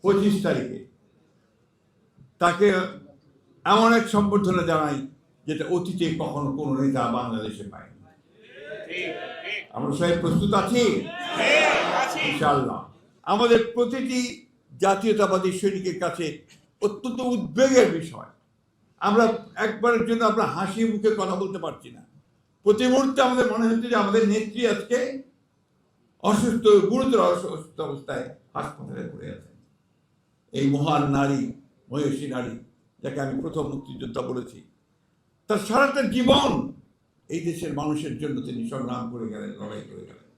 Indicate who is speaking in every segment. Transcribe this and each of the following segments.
Speaker 1: 25 তারিখে তাকে এমন এক সম্বর্ধনা জানাই যেটা অতীতে কখনো কোনো নেতা বাংলাদেশে পায়নি। আমরা সবাই প্রস্তুত আছি ইনশাআল্লাহ। আমাদের প্রতিটি জাতীয়তাবাদী সৈনিকের কাছে অত্যন্ত উদ্বেগের বিষয়। আমরা একবারের জন্য আমরা হাসি মুখে কথা বলতে পারছি না। প্রতি মুহূর্তে আমাদের মনে হচ্ছে যে আমাদের নেত্রী আজকে অসুস্থ, গুরুতর অসুস্থ অবস্থায় হাসপাতালে পড়ে আছেন। এই মহান নারী, মহিষী নারী, যাকে আমি প্রথম মুক্তিযোদ্ধা বলেছি, তার সারাটা জীবন এই দেশের মানুষের জন্য তিনি সংগ্রাম করে গেলেন, লড়াই করে গেলেন।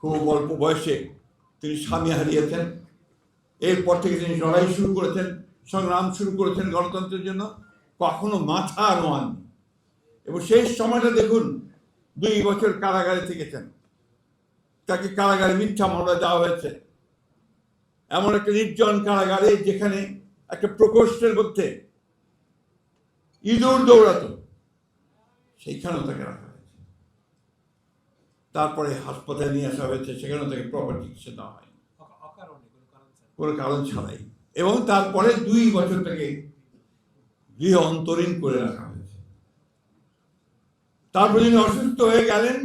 Speaker 1: খুব অল্প বয়সে তিনি স্বামী হারিয়েছেন। এরপর থেকে তিনি লড়াই শুরু করেছেন, সংগ্রাম শুরু করেছেন গণতন্ত্রের জন্য, কখনো মাথা নোয়াননি। এবং সেই সময়টা দেখুন, 2 বছর কারাগারে থেকেছেন। তাকে কারাগারে মিথ্যা মামলা দেওয়া হয়েছে, এমন একটা নির্জন কারাগারে যেখানে একটা প্রকোষ্ঠের মধ্যে ইঁদুর দৌড়াতো, সেইখানেও তাকে রাখা হয়েছে। তারপরে হাসপাতালে নিয়ে আসা হয়েছে, সেখানেও তাকে প্রপার চিকিৎসা দেওয়া হয়নি কোনো কারণ ছাড়াই। এবং তারপরে 2 বছর তাকে গৃহ অন্তরীণ করে রাখা হয়েছে। তারপরে যিনি অসুস্থ হয়ে গেলেন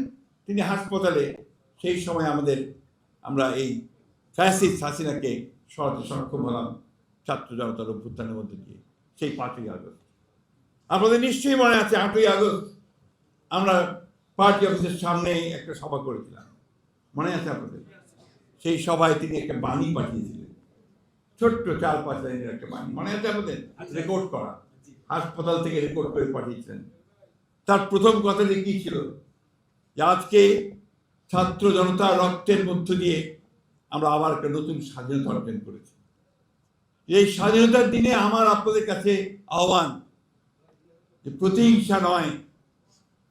Speaker 1: তিনি হাসপাতালে, সেই সময় আমরা এই ফ্যাসিস্ট হাসিনাকে সরাতে সক্ষম হলাম ছাত্র জনতার অভ্যুত্থানের মধ্যে দিয়ে, সেই 5ই আগস্ট। আপনাদের নিশ্চয়ই মনে আছে, 8ই আগস্ট আমরা পার্টি অফিসের সামনেই একটা সভা করেছিলাম, মনে আছে আপনাদের? সেই সভায় তিনি একটা বাণী পাঠিয়েছিলেন, ছোট্ট 4-5 লাইনের একটা বাণী, মনে আছে আপনাদের? রেকর্ড করা, হাসপাতাল থেকে রেকর্ড করে পাঠিয়েছিলেন। তার প্রথম কথাটি কি ছিল? যে আজকে ছাত্র জনতা রক্তের মধ্য দিয়ে আমরা আবার একটা নতুন স্বাধীনতা অর্জন করেছি। এই স্বাধীনতার দিনে আমার আপনাদের কাছে আহ্বান, যে প্রতিহিংসা নয়,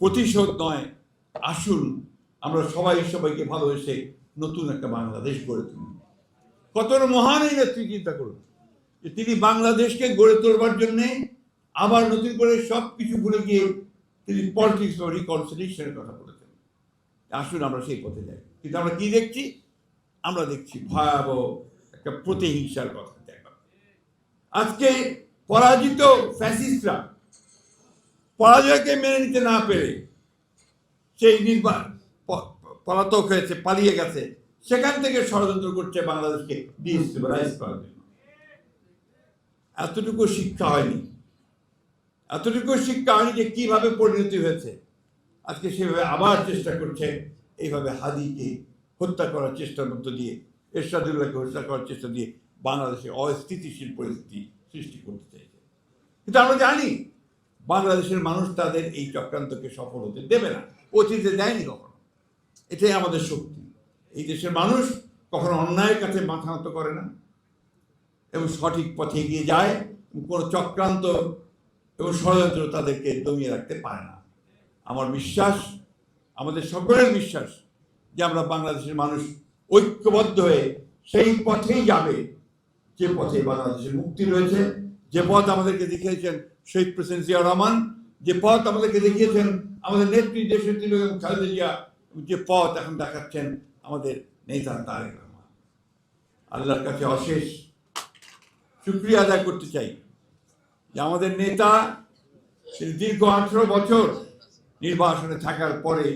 Speaker 1: প্রতিশোধ নয়, আসুন আমরা সবাইকে ভালোবেসে নতুন একটা বাংলাদেশ গড়ে তুলি। কত মহান এই নেত্রী, চিন্তা করুন যে তিনি বাংলাদেশকে গড়ে তোলবার জন্যে আবার নতুন করে সব কিছু ভুলে গিয়ে তিনি পলিটিক্স ও রিকনসিলিয়েশনের কথা বলেছেন। আসুন আমরা সেই পথে যাই। কিন্তু আমরা কি দেখছি? আমরা দেখছি ভয়াবহ একটা প্রতিহিংসার কথা। আজকে পরাজিত ফ্যাসিস্টরা পরাজয়কে মেনে নিতে না পেরে সেই পলাতক হয়েছে, পালিয়ে গেছে, সেখান থেকে ষড়যন্ত্র করছে বাংলাদেশকে ডিস্টেবিলাইজ করার জন্য। এতটুকু শিক্ষা হয়নি যে কিভাবে পরিণতি হয়েছে। আজকে সেভাবে আবার চেষ্টা করছে, এইভাবে হাদিকে হত্যা করার চেষ্টার মধ্য দিয়ে, এরশাদুল্লাহকে হত্যা করার চেষ্টা দিয়ে বাংলাদেশে অস্থিতিশীল পরিস্থিতি সৃষ্টি করতে চাইছে। কিন্তু আমরা জানি বাংলাদেশের মানুষ তাদের এই চক্রান্তকে সফল হতে দেবে না, অতীতে দেয়নি কখনো। এটাই আমাদের শক্তি। এই দেশের মানুষ কখনো অন্যায়ের কাছে মাথা নত করে না এবং সঠিক পথে এগিয়ে যায়। কোনো চক্রান্ত এবং ষড়যন্ত্র তাদেরকে দমিয়ে রাখতে পারে না। আমার বিশ্বাস, আমাদের সকলের বিশ্বাস, যে আমরা বাংলাদেশের মানুষ ঐক্যবদ্ধ হয়ে সেই পথেই যাবে যে পথে বাংলাদেশের মুক্তি রয়েছে, যে পথ আমাদেরকে দেখিয়েছেন শহীদ প্রেসিডেন্ট জিয়াউর রহমান, যে পথ আমাদেরকে দেখিয়েছেন আমাদের নেত্রী দেশনেত্রী বেগম খালেদা জিয়া, যে পথ এখন দেখাচ্ছেন আমাদের নেতা তারেক রহমান। আল্লাহর কাছে অশেষ শুকরিয়া আদায় করতে চাই যে আমাদের নেতা দীর্ঘ 18 বছর নির্বাসনে থাকার পরে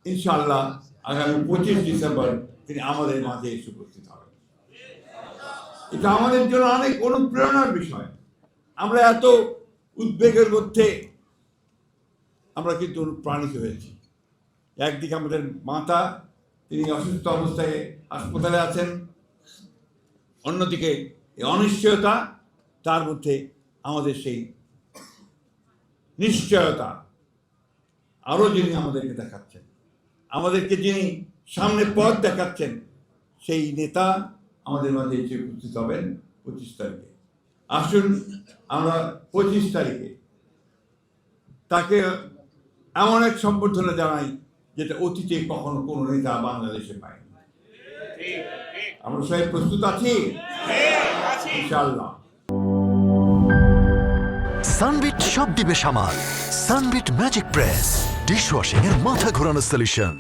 Speaker 1: ইনশাআল্লাহ আগামী 25 ডিসেম্বর তিনি আমাদের মাঝে এসে উপস্থিত হবেন। এটা আমাদের জন্য অনেক অনুপ্রেরণার বিষয়। আমরা এত উদ্বেগের মধ্যে আমরা কিন্তু অনুপ্রাণিত হয়েছি। একদিকে আমাদের মাতা, তিনি অসুস্থ অবস্থায় হাসপাতালে আছেন, অন্যদিকে এই অনিশ্চয়তা, তার মধ্যে আমাদের সেই নিশ্চয়তা আরও যিনি আমাদেরকে দেখাচ্ছেন, আমাদেরকে যিনি সামনে পথ দেখাচ্ছেন, সেই নেতা আমাদের মাঝে এসে উপস্থিত হবেন 25 তারিখে। আসুন আমরা 25 তারিখে তাকে এমন এক সম্বর্ধনা জানাই যেটা অতীতে কখনো কোনো নেতা বাংলাদেশে পায়নি। আমরা সবাই প্রস্তুত আছি ইনশাআল্লাহ।
Speaker 2: সানবিট সব দিবে সামাল। সানবিট ম্যাজিক প্রেস ডিশওয়াশিং এর মাথা ঘোরানো সলিউশন।